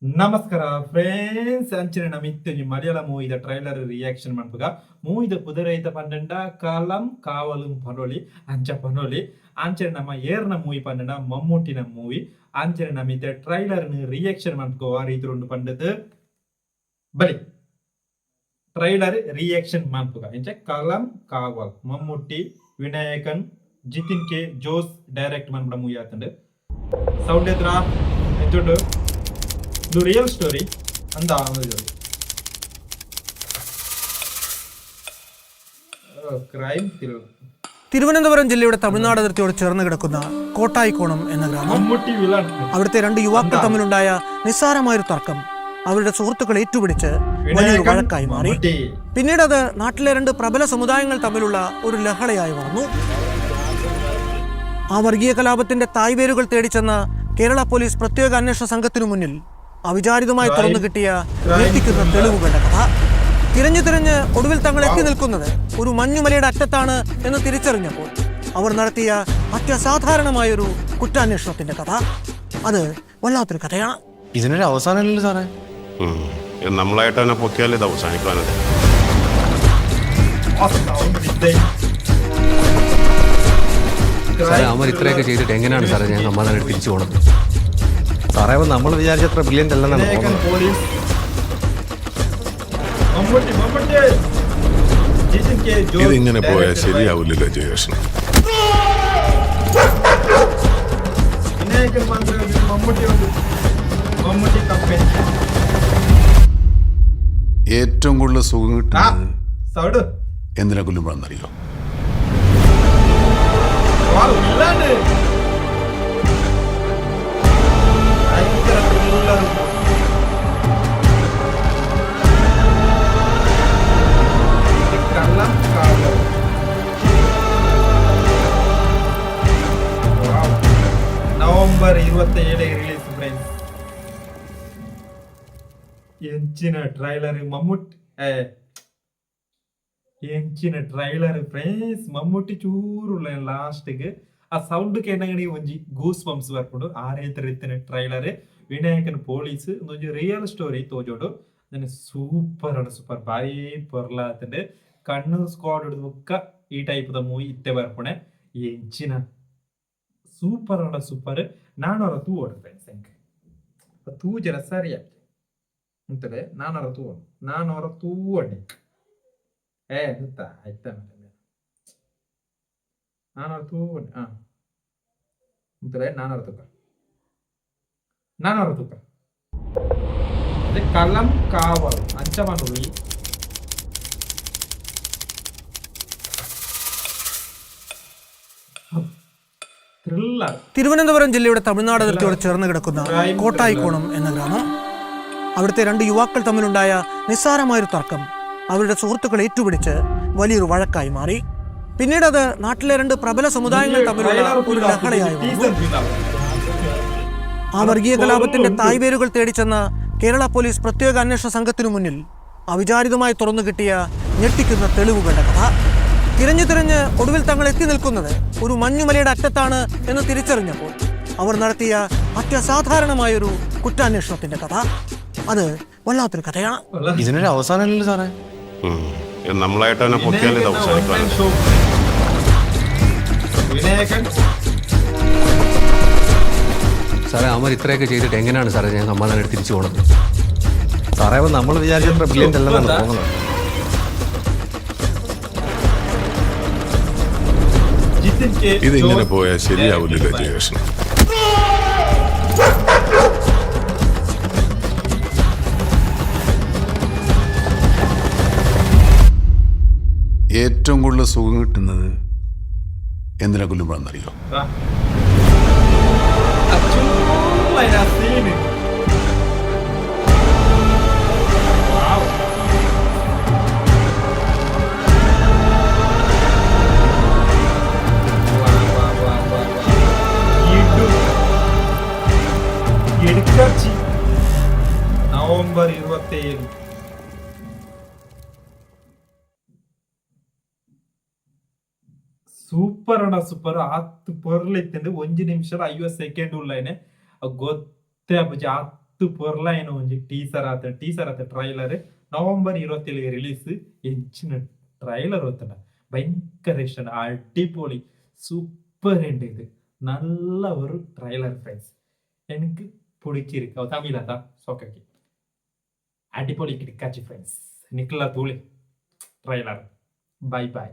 ನಮಸ್ಕಾರ ಫ್ರೆಂಡ್ಸ್ ಅಂಚಿನ ನಮಿತ್ತು Malayala ಮೂವಿದ trailer reaction ಮಾಡ್ಬೇಕ ಮೂವಿದ ಕುದುರೈತ ಪಂಡ ಕಾಲಂ ಕಾವಲು ಪನೋಲಿ ಅಂಚ ಪನೋಲಿ ಆಂಚೆ ನಮ್ಮ ಏರ್ನ ಮೂವಿ ಪಂಡ ಮಮ್ಮೂಟಿನ ಮೂವಿ ಆಂಚೆ ನಮಿತ ಟ್ರೈಲರ್ ರಿಯಾಕ್ಷನ್ ಮಾಡ್ಕೋ ಆ ರೀತಿ ಉಂಡು ಪಂಡದು ಬಲಿ ಟ್ರೈಲರ್ ರಿಯಾಕ್ಷನ್ ಮಾಡ್ಬೇಕ ಅಂಚೆ Kalamkaval Mammootty Vinayakan Jithin K Jose direct ಮಾಡ್ಬಿಡ ಮೂವಿ ಆತಂಡು ಸೌಂಡ್ ಎದ್ರ ಎಂತುಂಡು ಇದು ರಿಯಲ್ ಸ್ಟೋರಿ ಅಂತ ക്രൈം തിരുവനന്തപുരം ജില്ലയുടെ തമിഴ്നാട് അതിർത്തിയോട് ചേർന്ന് കിടക്കുന്ന കോട്ടായിക്കോണം എന്ന ഗ്രാമം. അവിടുത്തെ രണ്ട് യുവാക്കൾ തമ്മിലുണ്ടായ നിസ്സാരമായൊരു തർക്കം അവരുടെ സുഹൃത്തുക്കൾ ഏറ്റുപിടിച്ച് വലിയൊരു വഴക്കായി മാറി. പിന്നീട് അത് നാട്ടിലെ രണ്ട് പ്രബല സമുദായങ്ങൾ തമ്മിലുള്ള ഒരു ലഹളയായി മാറുന്നു. ആ വർഗീയ കലാപത്തിന്റെ തായ്വേരുകൾ തേടിച്ചെന്ന കേരള പോലീസ് പ്രത്യേക അന്വേഷണ സംഘത്തിനു മുന്നിൽ അവിചാരിതമായി തുറന്നു കിട്ടിയ ഞെട്ടിക്കുന്ന തെളിവുകളുടെ കഥ. തിരഞ്ഞ് ഒടുവിൽ തങ്ങൾ എത്തി നിൽക്കുന്നത് ഒരു മഞ്ഞുമലയുടെ അറ്റത്താണ് എന്ന് തിരിച്ചറിഞ്ഞപ്പോൾ അവർ നടത്തിയ അത്യസാധാരണമായൊരു കുറ്റാന്വേഷണത്തിന്റെ കഥ. അത് വല്ലാത്തൊരു കഥയാണ്. ഇതിനൊരു അവസാനമല്ലല്ലോ സാറേ. നമ്മളായിട്ട് തന്നെ പൊക്കിയാലേ ഇത് അവസാനിക്കാനത്. സാറേ അമർ ഇത്രയൊക്കെ ചെയ്തിട്ട് എങ്ങനെയാണ് സാറേ ഞാൻ സമാധാനം തിരിച്ചു പോകണത്? സാറേ നമ്മൾ വിചാരിച്ചത്ര ബ്രില്യൻ്റ് അല്ലെന്നാണ് ഇതിങ്ങനെ പോയാൽ ശരിയാവില്ലല്ലോ ജയകൃഷ്ണൻ. ഏറ്റവും കൂടുതൽ സുഖം കിട്ടുന്നത് എന്തിനെ കൊല്ലുമ്പോഴെന്നറിയോ? November 27 release friends. ಎಂಚಿನ ಟ್ರೈಲರ್ ಎಂಚಿನ ಟ್ರೈಲರ್ ಫ್ರೆಂಡ್ಸ್ ಮಮ್ಮೂಟಿ ಚೂರುಳ್ಳ ಲಾಸ್ಟ್ಗೆ ಆ ಸೌಂಡ್ ಕೇನಗಡಿ ಒಂಜಿ ಗೂಸ್ ಬಂಪ್ಸ್ ಬರ್ಕೊಂಡು ಆ ರೀತಿ ಟ್ರೈಲರ್ ವಿನಾಯಕನ್ ಪೊಲೀಸ್ ಒಂಜಿ ರಿಯಲ್ ಸ್ಟೋರಿ ತೋಜೋಡು ಅದನ್ನ ಸೂಪರ್ ಬಾರಿ ಪೊರ್ಲಾತಂಡೆ ಕಣ್ಣು ಸ್ಕ್ವಾಡ್ ಬುಕ್ಕ ಈ ಟೈಪ್ ದ ಮೂವಿ ಇತ್ತೆ ಬರ್ಪುಣೆ ಎಂಚಿನ ಸೂಪರ್ ನಾನವರ ತೂ ಓಡು ಫ್ರೆಂಡ್ಸ್ ಹೆಂಗೆ ತೂ ಜರ ಸರಿಯಾಗಿ ಅಂತಲೇ ನಾನವರ ತೂ ಓಡಿ ಗೊತ್ತಾ ಆಯ್ತಾ ನಾನವರ ತೂ ಓಡಿ ಅಂತಲೇ ನಾನವರ ತೂಕ കലം കാവൽ അഞ്ചമാനുള്ളി തിരുവനന്തപുരം ജില്ലയുടെ തമിഴ്നാട് അതിർത്തിയോട് ചേർന്ന് കിടക്കുന്ന കോട്ടായിക്കോണം എന്ന ഗ്രാമം. അവിടുത്തെ രണ്ട് യുവാക്കൾ തമ്മിലുണ്ടായ നിസ്സാരമായൊരു തർക്കം അവരുടെ സുഹൃത്തുക്കൾ ഏറ്റുപിടിച്ച് വലിയൊരു വഴക്കായി മാറി. പിന്നീട് അത് നാട്ടിലെ രണ്ട് പ്രബല സമുദായങ്ങൾ തമ്മിലുള്ള ഒരു ലഹളയായി മാറുന്നു. ആ വർഗീയ കലാപത്തിന്റെ തായ്വേരുകൾ തേടിച്ചെന്ന കേരള പോലീസ് പ്രത്യേക അന്വേഷണ സംഘത്തിനു മുന്നിൽ അവിചാരിതമായി തുറന്നു കിട്ടിയ ഞെട്ടിക്കുന്ന തെളിവുകളുടെ കഥ. തിരഞ്ഞ് ഒടുവിൽ തങ്ങൾ എത്തി നിൽക്കുന്നത് ഒരു മഞ്ഞുമലയുടെ അറ്റത്താണ് എന്ന് തിരിച്ചറിഞ്ഞപ്പോൾ അവർ നടത്തിയ അത്യസാധാരണമായൊരു കുറ്റാന്വേഷണത്തിന്റെ കഥ. അത് വല്ലാത്തൊരു കഥയാണ്. ഇതിനൊരു അവസാനമല്ലല്ലോ സാറേ. നമ്മളായിട്ട് തന്നെ പൊക്കിയാലേ ഇത് അവസാനിക്കാനത്. സാറേ അമർ ഇത്രയൊക്കെ ചെയ്തിട്ട് എങ്ങനെയാണ് സാറേ ഞാൻ സമാധാനം തിരിച്ചു പോകണത്? സാറേ നമ്മൾ വിചാരിച്ചത്ര ബ്രില്യൻ്റ് അല്ലെന്നാണ് തോന്നുന്നത്. ഇതിങ്ങനെ പോയാൽ ശരിയാവില്ലല്ലോ ജയകൃഷ്ണൻ. ഏറ്റവും കൂടുതൽ സുഖം കിട്ടുന്നത് എന്തിനെ കൊല്ലുമ്പോഴെന്നറിയോ? നവംബർ 27 ಸೂಪರ್ ಹತ್ತು ಪೊರ್ಲಿತ್ತಂದು 1 ನಿಮಿಷ 50 ಸೆಕೆಂಡ್ ಉಳ್ಳೇನೆ ಗೊತ್ತೇ ಹಬ್ಬ 10 పొరలైన ఉంచి టీజర్ ఆత ట్రైలర్ നവംബർ 27 റിലീസ് എഞ്ചിന് ട്രെയിലർ ഒത്തണ്ട ഭയങ്കര ഇഷ്ടമാണ് അടിപൊളി സൂപ്പർ ഉണ്ട് ഇത് നല്ല ഒരു ട്രെയിലർ ഫ്രണ്ട്സ് എനിക്ക് പിടിച്ചിരിക്കും തമിഴാത്താ സോക്കക്കി അടിപൊളി കിടക്കാച്ചി ഫ്രണ്ട്സ് എനിക്കുള്ള തൂളി ട്രെയിലർ ബൈ ബൈ